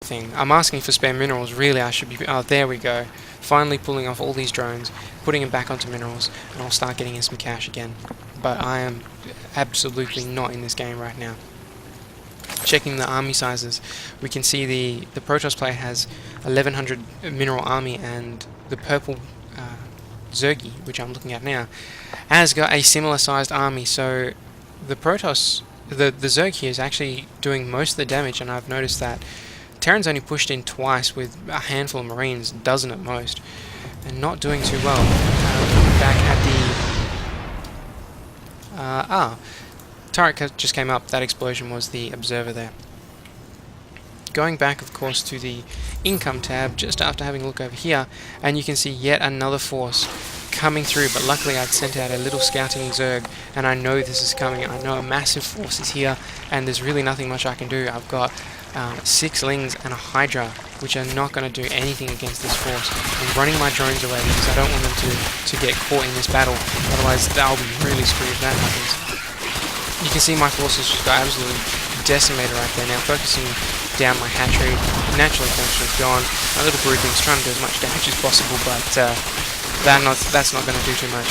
thing. I'm asking for spare minerals. Really, I should be... Oh, there we go. Finally pulling off all these drones, putting them back onto minerals, and I'll start getting in some cash again. But I am absolutely not in this game right now. Checking the army sizes, we can see the Protoss player has 1100 mineral army, and the purple Zergy, which I'm looking at now, has got a similar sized army. So the Protoss, the Zerg here is actually doing most of the damage, and I've noticed that Terran's only pushed in twice with a handful of Marines, a dozen at most, and not doing too well. Back at the... turret just came up. That explosion was the observer there. Going back, of course, to the income tab, just after having a look over here, and you can see yet another force coming through, but luckily I'd sent out a little scouting Zerg, and I know this is coming. I know a massive force is here, and there's really nothing much I can do. I've got 6 Lings and a Hydra, which are not going to do anything against this force. I'm running my drones away because I don't want them to get caught in this battle, otherwise they'll be really screwed if that happens. You can see my forces just got absolutely decimated right there. Now focusing down my hatchery, naturally is gone. My little broodling's trying to do as much damage as possible, but that's not going to do too much.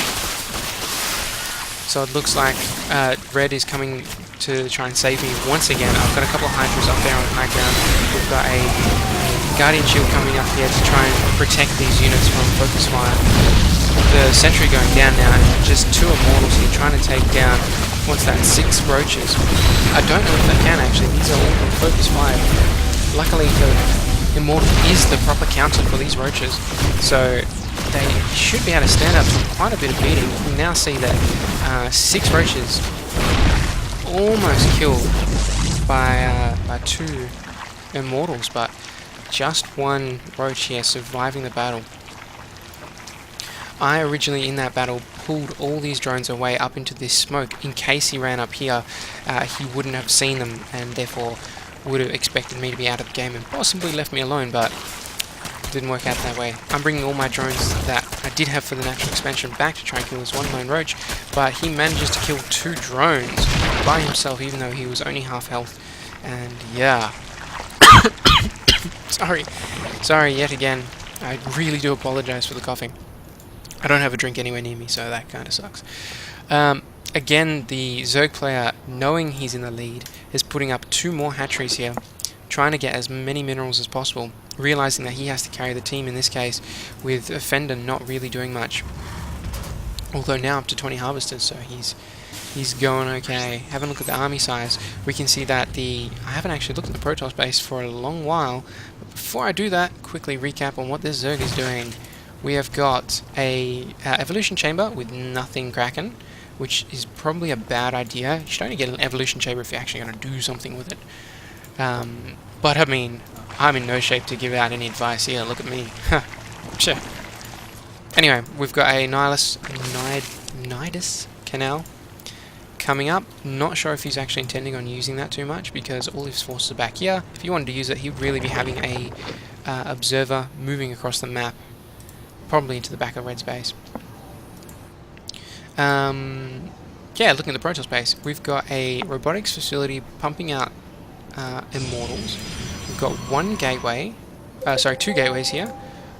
So it looks like Red is coming to try and save me once again. I've got a couple of Hydras up there on the high ground. We've got a Guardian Shield coming up here to try and protect these units from focus fire. The Sentry going down now, and just 2 Immortals here trying to take down, what's that, 6 Roaches. I don't know if they can actually, these are all in focus fire. Luckily the Immortal is the proper counter for these Roaches, so they should be able to stand up to quite a bit of beating. You can now see that 6 Roaches almost killed by 2 Immortals, but just 1 Roach here surviving the battle. I originally in that battle pulled all these drones away up into this smoke in case he ran up here. He wouldn't have seen them and therefore would have expected me to be out of the game and possibly left me alone, but it didn't work out that way. I'm bringing all my drones that I did have for the natural expansion back to try and kill this one lone Roach, but he manages to kill 2 drones by himself even though he was only half health, and yeah. Sorry yet again. I really do apologize for the coughing. I don't have a drink anywhere near me, so that kind of sucks. Again, the Zerg player, knowing he's in the lead, is putting up 2 more hatcheries here, trying to get as many minerals as possible, realizing that he has to carry the team in this case, with Fender not really doing much. Although now up to 20 harvesters, so he's going okay. Having a look at the army size, we can see that I haven't actually looked at the Protoss base for a long while, but before I do that, quickly recap on what this Zerg is doing. We have got a evolution chamber with nothing Kraken, which is probably a bad idea. You should only get an evolution chamber if you're actually going to do something with it. But I mean, I'm in no shape to give out any advice here. Look at me. Sure. Anyway, we've got a Nidus Canal coming up. Not sure if he's actually intending on using that too much because all his forces are back here. If you wanted to use it, he'd really be having a observer moving across the map, probably into the back of Red's base. Yeah, looking at the Protoss base, we've got a robotics facility pumping out Immortals. We've got 1 gateway, 2 gateways here.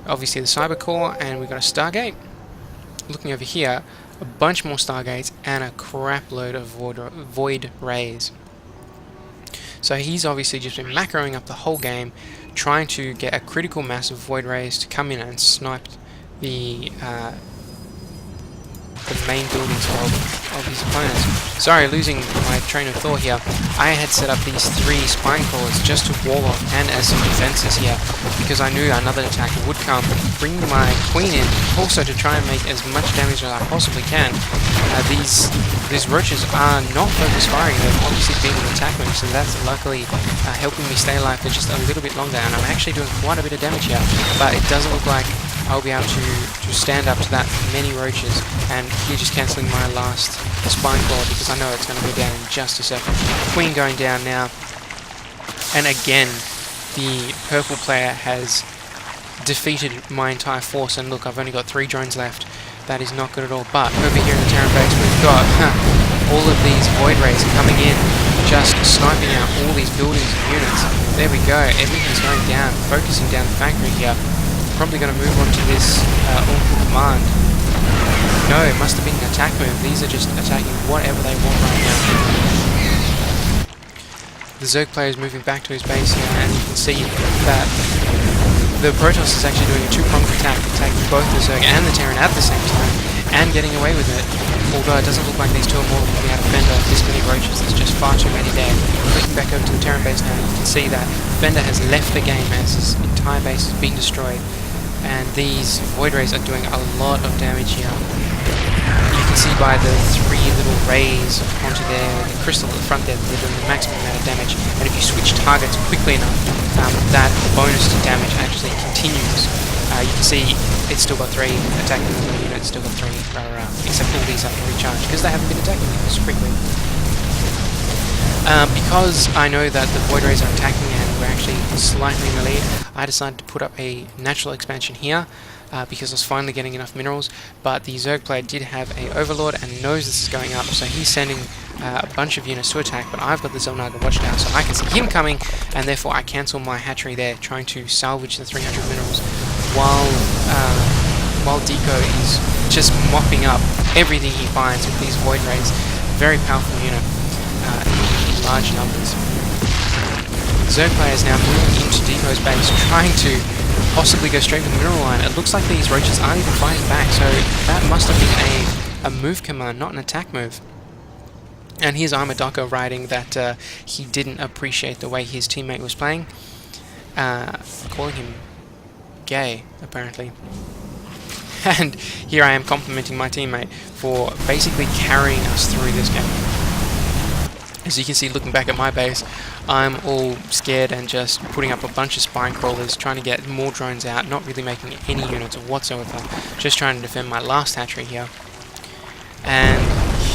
Obviously the Cyber Core, and we've got a Stargate. Looking over here, a bunch more Stargates and a crap load of Void Rays. So he's obviously just been macroing up the whole game, trying to get a critical mass of Void Rays to come in and snipe the main buildings of his opponents. Sorry, losing my train of thought here. I had set up these 3 spine crawlers just to wall off and as some defenses here, because I knew another attacker would come, bring my queen in, also to try and make as much damage as I possibly can. These roaches are not focus firing, they've obviously been an attack mode, so that's luckily helping me stay alive for just a little bit longer, and I'm actually doing quite a bit of damage here, but it doesn't look like I'll be able to stand up to that many roaches, and here just cancelling my last spine claw because I know it's going to go down in just a second. Queen going down now, and again the purple player has defeated my entire force, and look, I've only got 3 drones left. That is not good at all, but over here in the Terran base we've got all of these Void Rays coming in, just sniping out all these buildings and units. There we go, everything's going down, focusing down the factory here. Probably going to move on to this awful command. No, it must have been an attack move. These are just attacking whatever they want right now. The Zerg player is moving back to his base here, and you can see that the Protoss is actually doing a two-pronged attack, attacking both the Zerg and the Terran at the same time, and getting away with it. Although it doesn't look like these two are more than coming out of Fender. This many roaches, there's just far too many there. Clicking back over to the Terran base now, you can see that Fender has left the game as his entire base has been destroyed. And these Void Rays are doing a lot of damage here. You can see by the three little rays onto the crystal at the front there, they're doing the maximum amount of damage. And if you switch targets quickly enough, that bonus to damage actually continues. You can see it's still got 3 attacking the unit, still got 3, except all these have to recharge because they haven't been attacking as quickly. Because I know that the Void Rays are attacking and we're actually slightly in the lead, I decided to put up a natural expansion here because I was finally getting enough minerals, but the Zerg player did have a Overlord and knows this is going up, so he's sending a bunch of units to attack, but I've got the Zelnaga Watchtower, so I can see him coming, and therefore I cancel my hatchery there, trying to salvage the 300 minerals, while Deco is just mopping up everything he finds with these Void Rays. Very powerful unit in large numbers. Zerg player is now moving into Deco's base, trying to possibly go straight for the mineral line. It looks like these roaches aren't even fighting back, so that must have been a move command, not an attack move. And here's Armadocco writing that he didn't appreciate the way his teammate was playing, calling him gay, apparently. And here I am complimenting my teammate for basically carrying us through this game. As you can see, looking back at my base, I'm all scared and just putting up a bunch of spine crawlers, trying to get more drones out, not really making any units whatsoever, just trying to defend my last hatchery here. And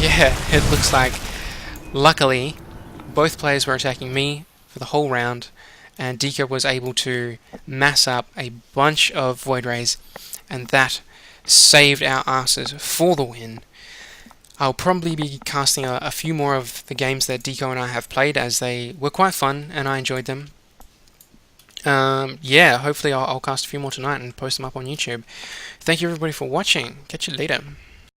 yeah, it looks like, luckily, both players were attacking me for the whole round, and Deco was able to mass up a bunch of Void Rays, and that saved our asses for the win. I'll probably be casting a few more of the games that Deco and I have played, as they were quite fun and I enjoyed them. Yeah, hopefully I'll cast a few more tonight and post them up on YouTube. Thank you everybody for watching. Catch you later.